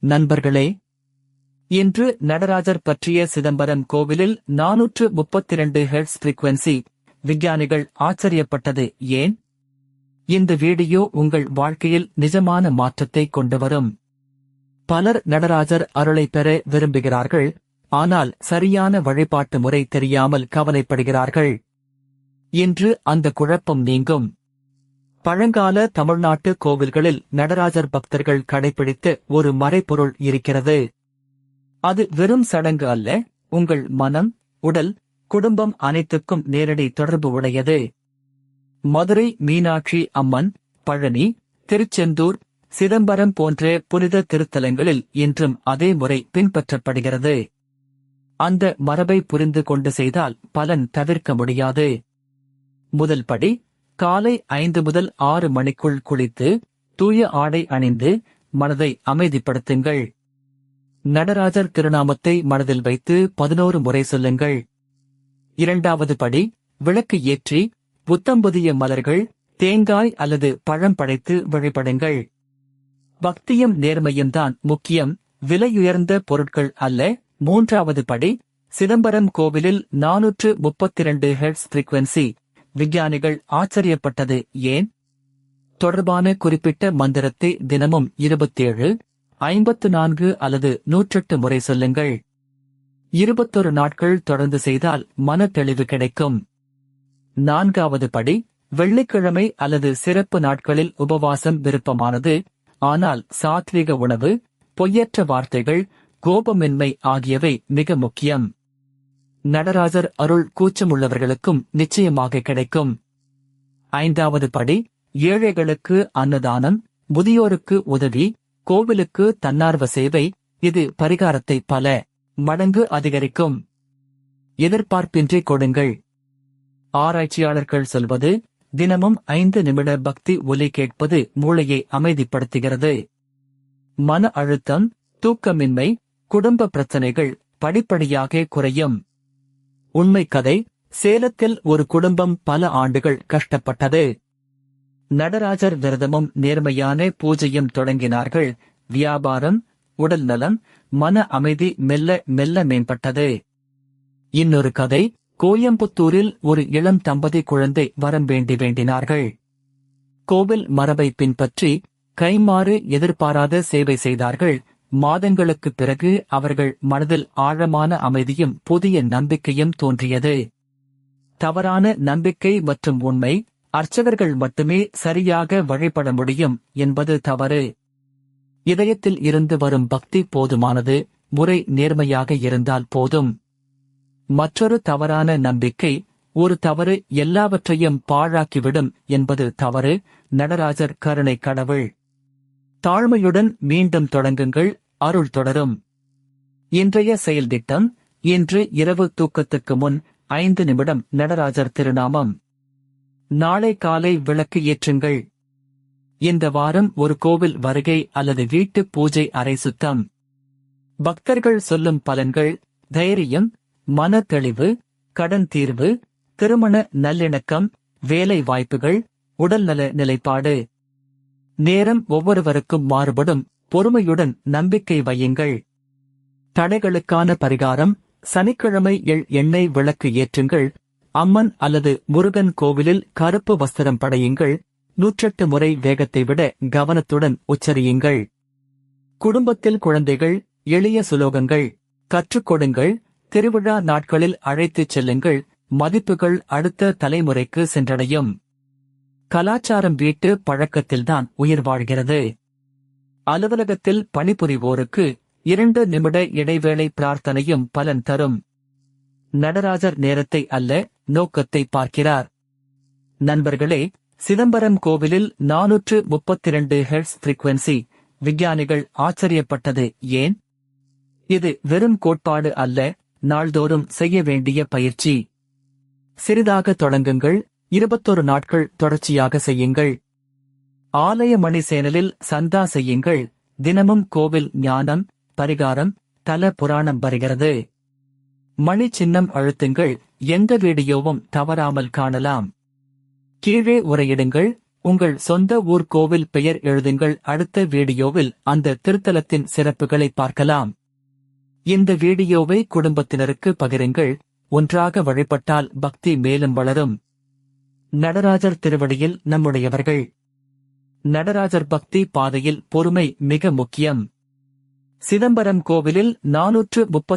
நண்பர்களே, இன்று நடராஜர் பற்றிய சிதம்பரம் கோவிலில் 432 ஹெர்ட்ஸ் ஃப்ரீக்வென்சி. விஞ்ஞானிகள் ஆச்சரியப்பட்டது ஏன்? இந்த வீடியோ உங்கள் வாழ்க்கையில் நிஜமான மாற்றத்தை கொண்டு வரும். பலர் நடராஜர் அருளை பெற விரும்புகிறார்கள், ஆனால் சரியான வழிபாட்டு முறை தெரியாமல் கவலைப்படுகிறார்கள். இன்று அந்த குழப்பம் நீங்கும். பழங்கால தமிழ்நாட்டு கோவில்களில் நடராஜர் பக்தர்கள் கடைபிடித்த ஒரு மறைபொருள் இருக்கிறது. அது வெறும் சடங்கு அல்ல, உங்கள் மனம், உடல், குடும்பம் அனைத்துக்கும் நேரடி தொடர்பு உடையது. மதுரை மீனாட்சி அம்மன், பழனி, திருச்செந்தூர், சிதம்பரம் போன்ற புனித திருத்தலங்களில் இன்றும் அதே முறை பின்பற்றப்படுகிறது. அந்த மரபை புரிந்து கொண்டு செய்தால் பலன் தவிர்க்க முடியாது. முதல் படி, காலை 5 முதல் 6 மணிக்குள் குளித்து தூய ஆடை அணிந்து மனதை அமைதிப்படுத்துங்கள். நடராஜர் திருநாமத்தை மனதில் வைத்து 11 முறை சொல்லுங்கள். இரண்டாவது படி, விளக்கு ஏற்றி புத்தம்புதிய மலர்கள், தேங்காய் அல்லது பழம் படைத்து வழிபடுங்கள். பக்தியும் நேர்மையும்தான் முக்கியம், விலையுயர்ந்த பொருட்கள் அல்ல. மூன்றாவது படி, சிதம்பரம் கோவிலில் 432 ஹெர்ட்ஸ் ஃப்ரீக்வென்சி. விஞ்ஞானிகள் ஆச்சரியப்பட்டது ஏன்? தொடர்பான குறிப்பிட்ட மந்திரத்தை தினமும் 27, 54 அல்லது 108 முறை சொல்லுங்கள். 21 நாட்கள் தொடர்ந்து செய்தால் மன தெளிவு கிடைக்கும். நான்காவது படி, வெள்ளிக்கிழமை அல்லது சிறப்பு நாட்களில் உபவாசம் விருப்பமானது, ஆனால் சாத்விக உணவு, பொய்யற்ற வார்த்தைகள், கோபமின்மை ஆகியவை மிக முக்கியம். நடராஜர் அருள் கூச்சமுள்ளவர்களுக்கும் நிச்சயமாக கிடைக்கும். ஐந்தாவது படி, ஏழைகளுக்கு அன்னதானம், முதியோருக்கு உதவி, கோவிலுக்கு தன்னார்வ சேவை. இது பரிகாரத்தை பல மடங்கு அதிகரிக்கும். எதிர்பார்ப்பின்றி கொடுங்கள். ஆராய்ச்சியாளர்கள் சொல்வது, தினமும் 5 நிமிட பக்தி ஒலி கேட்பது மூளையை அமைதிப்படுத்துகிறது. மன அழுத்தம், தூக்கமின்மை, குடும்ப பிரச்சனைகள் படிப்படியாக குறையும். உண்மை கதை, சேலத்தில் ஒரு குடும்பம் பல ஆண்டுகள் கஷ்டப்பட்டது. நடராஜர் விரதமும் நேர்மையான பூஜையும் தொடங்கினார்கள். வியாபாரம், உடல் நலம், மன அமைதி மெல்ல மெல்ல மேம்பட்டது. இன்னொரு கதை, கோயம்புத்தூரில் ஒரு இளம் தம்பதி குழந்தை வரம் வேண்டினார்கள். கோவில் மரபை பின்பற்றி கைமாறு எதிர்பாராத சேவை செய்தார்கள். மாதங்களுக்குப் பிறகு அவர்கள் மனதில் ஆழமான அமைதியும் புதிய நம்பிக்கையும் தோன்றியது. தவறான நம்பிக்கை மற்றும் உண்மை, அர்ச்சகர்கள் மட்டுமே சரியாக வழிபட முடியும் என்பது தவறு. இதயத்தில் இருந்து வரும் பக்தி போதுமானது, முறை நேர்மையாக இருந்தால் போதும். மற்றொரு தவறான நம்பிக்கை, ஒரு தவறு எல்லாவற்றையும் பாழாக்கிவிடும் என்பது தவறு. நடராஜர் கருணை கடவுள். தாழ்மையுடன் மீண்டும் தொடங்குங்கள், அருள் தொடரும். இன்றைய செயல் திட்டம், இன்று இரவு தூக்கத்துக்கு முன் 5 நிமிடம் நடராஜர் திருநாமம். நாளை காலை விளக்கு ஏற்றுங்கள். இந்த வாரம் ஒரு கோவில் வருகை அல்லது வீட்டு பூஜை அறை சுத்தம். பக்தர்கள் சொல்லும் பலன்கள், தைரியம், மன தெளிவு, கடன் தீர்வு, திருமண நல்லிணக்கம், வேலை வாய்ப்புகள், உடல்நல நிலைப்பாடு. நேரம் ஒவ்வொருவருக்கும் மாறுபடும், பொறுமையுடன் நம்பிக்கை வையுங்கள். தடைகளுக்கான பரிகாரம், சனிக்கிழமை எண்ணெய் விளக்கு ஏற்றுங்கள். அம்மன் அல்லது முருகன் கோவிலில் கருப்பு வஸ்திரம் படையுங்கள். 108 முறை வேகத்தை விட கவனத்துடன் உச்சரியுங்கள். குடும்பத்தில் குழந்தைகள், எளிய சுலோகங்கள் கற்றுக் கொடுங்கள். திருவிழா நாட்களில் அழைத்துச் செல்லுங்கள். மதிப்புகள் அடுத்த தலைமுறைக்கு சென்றடையும். கலாச்சாரம் வீட்டு பழக்கத்தில்தான் உயிர் வாழ்கிறது. அலுவலகத்தில் பணிபுரிவோருக்கு 2 நிமிட இடைவேளை பிரார்த்தனையும் பலன் தரும். நடராஜர் நேரத்தை அல்ல, நோக்கத்தை பார்க்கிறார். நண்பர்களே, சிதம்பரம் கோவிலில் 432 ஹெர்ட்ஸ் ஃப்ரீக்வென்சி. விஞ்ஞானிகள் ஆச்சரியப்பட்டது ஏன்? இது வெறும் கோட்பாடு அல்ல, நாள்தோறும் செய்ய வேண்டிய பயிற்சி. சிறிதாக தொடங்குங்கள், 21 நாட்கள் தொடர்ச்சியாக செய்யுங்கள். ஆலய மணி சேனலில் சந்தா செய்யுங்கள். தினமும் கோவில் ஞானம், பரிகாரம், தல புராணம் வருகிறது. மணி சின்னம் அழுத்துங்கள், எந்த வீடியோவும் தவறாமல் காணலாம். கீழே உரையிடுங்கள், உங்கள் சொந்த ஊர் கோவில் பெயர் எழுதுங்கள். அடுத்த வீடியோவில் அந்த திருத்தலத்தின் சிறப்புகளை பார்க்கலாம். இந்த வீடியோவை குடும்பத்தினருக்கு பகிருங்கள். ஒன்றாக வழிபட்டால் பக்தி மேலும் வளரும். நடராஜர் திருவடியில் நம்முடையவர்கள். நடராஜர் பக்தி பாதையில் பொறுமை மிக முக்கியம். சிதம்பரம் கோவிலில் 432